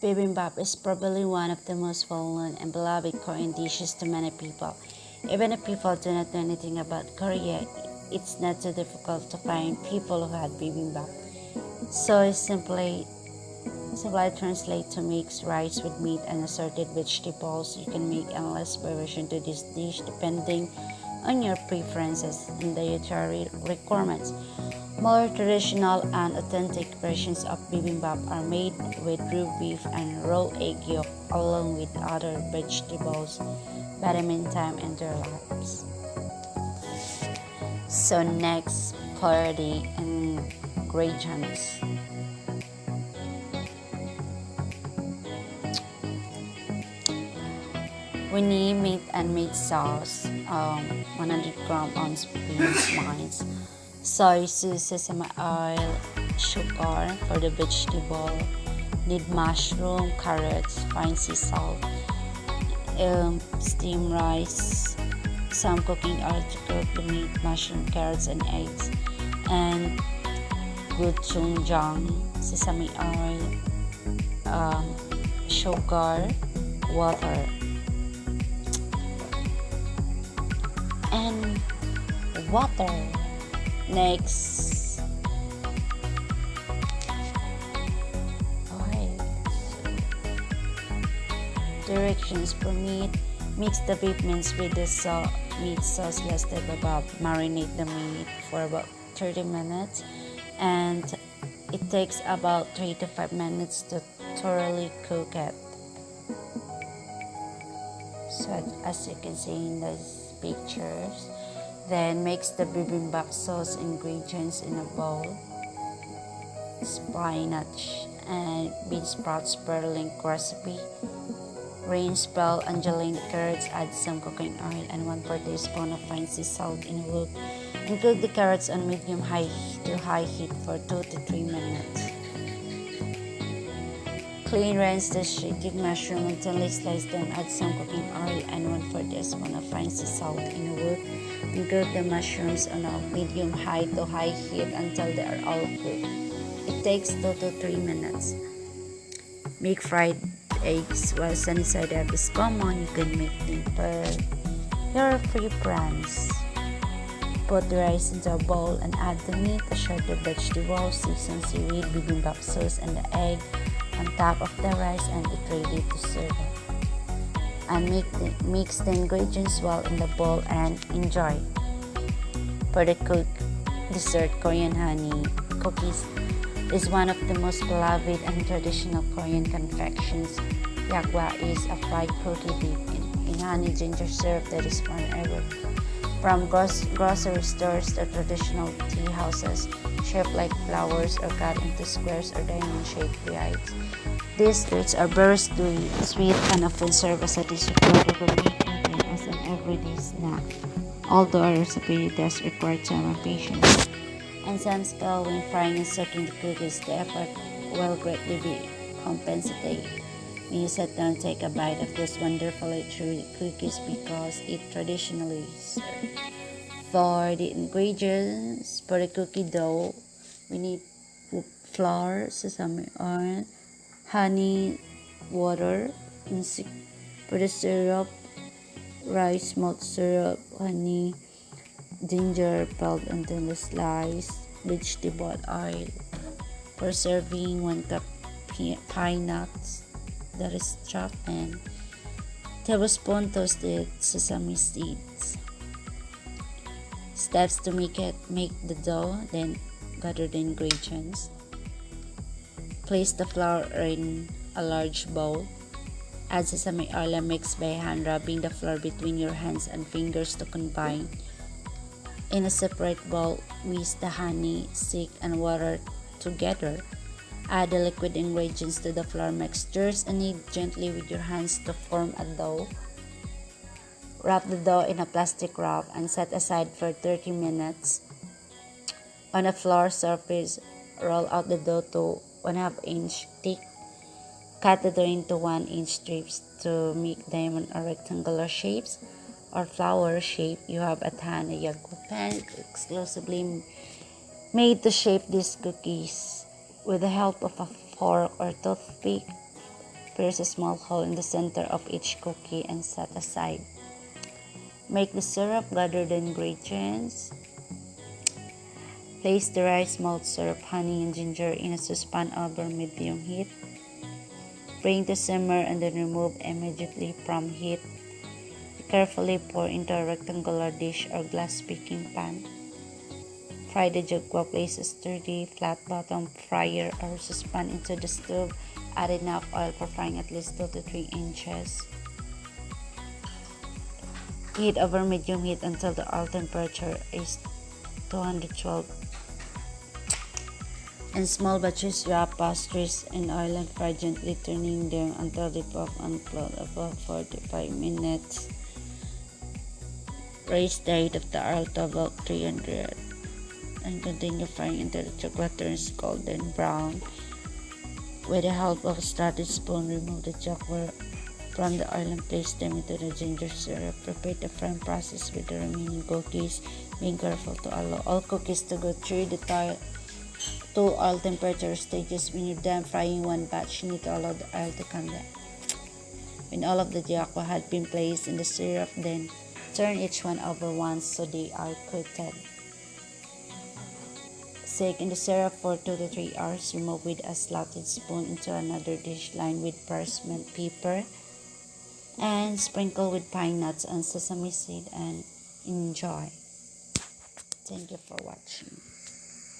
Bibimbap is probably one of the most well-known and beloved Korean dishes to many people. Even if people do not know anything about Korea, it's not too difficult to find people who had bibimbap. So simply translate to mix rice with meat and assorted vegetables. You can make endless variation to this dish depending on your preferences and dietary requirements. More traditional and authentic versions of bibimbap are made with raw beef and raw egg yolk along with other vegetables, but in meantime in their lives. So next, for the ingredients. We need meat and meat sauce, 100 gram on beans mince, soy sauce, sesame oil, sugar for the vegetable, need mushroom, carrots, fine sea salt, steamed rice, some cooking oil to cook the meat, mushroom, carrots, and eggs, and gochujang, sesame oil, sugar, water, and water. Next, okay. Directions for meat: mix the beef mince with the meat sauce listed above. Marinate the meat for about 30 minutes, and it takes about 3 to 5 minutes to thoroughly cook it. So as you can see in these pictures, then mix the bibimbap sauce ingredients in a bowl. Spinach and bean sprouts per link recipe. Range bell angeline carrots, add some cooking oil and 1/4 teaspoon of fine sea salt in a wok. And cook the carrots on medium high to high heat for 2 to 3 minutes. Clean, rinse the shredded mushroom and thinly slice them. Add some cooking oil and 1/4 teaspoon of fine sea salt in a wok. And cook the mushrooms on a medium high to high heat until they are all cooked. It takes 2 to 3 minutes. Make fried eggs. While sunny side up is common, you can make them per your preference. Put the rice into a bowl and add the meat, assorted vegetables, seasoned seaweed, bibimbap sauce, and the egg on top of the rice, and it's ready to serve. And mix the ingredients well in the bowl and enjoy. For the dessert, Korean honey cookies is one of the most beloved and traditional Korean confections. Yakgwa is a fried cookie dipped in honey ginger syrup that is found everywhere, from grocery stores to traditional tea houses, shaped like flowers or cut into squares or diamond-shaped bites. These treats are very sweet and often serve as a dessert rather than being eaten as an everyday snack, although a recipe does require time and patience. On some scale, when frying and soaking the cookies, the effort will greatly be compensated when you sit down and take a bite of those wonderfully chewy cookies because it traditionally served. For the ingredients, for the cookie dough, we need flour, sesame oil, honey, water, and for the syrup, rice, malt syrup, honey, ginger pulp and thinly sliced, vegetable oil. For serving, 1 cup pine nuts that is chopped, and tablespoon toasted sesame seeds. Steps to make the dough, then gather the ingredients. Place the flour in a large bowl. Add sesame oil and mix by hand, rubbing the flour between your hands and fingers to combine. In a separate bowl, whisk the honey, stick, and water together. Add the liquid ingredients to the flour mixtures and knead gently with your hands to form a dough. Wrap the dough in a plastic wrap and set aside for 30 minutes. On a flour surface, roll out the dough to 1/2 inch thick. Cut the dough into 1-inch strips to make diamond or rectangular shapes or flower shape. You have at hand a Yakgwa pan exclusively made to shape these cookies. With the help of a fork or toothpick, Pierce a small hole in the center of each cookie and set aside. Make the syrup, gather the ingredients. Place the rice, malt syrup, honey, and ginger in a saucepan over medium heat. Bring to simmer and then remove immediately from heat. Carefully pour into a rectangular dish or glass baking pan. Fry the jagwa. Place a sturdy, flat-bottom fryer or saucepan into the stove. Add enough oil for frying at least 2 to 3 inches. Heat over medium heat until the oil temperature is 212. In small batches, wrap pastries in oil and fry gently, turning them until they puff and float above 45 minutes. Raise the heat of the oil to about 300 and continue frying until the chocolate turns golden brown. With the help of a slotted spoon, remove the chocolate from the oil and place them into the ginger syrup. Repeat the frying process with the remaining cookies, being careful to allow all cookies to go through the two oil temperature stages. When you're done frying one batch, you need to allow the oil to condense. When all of the jagwa had been placed in the syrup, then turn each one over once so they are coated. Soak in the syrup for 2 to 3 hours. Remove with a slotted spoon into another dish lined with parchment paper and sprinkle with pine nuts and sesame seed and enjoy. Thank you for watching.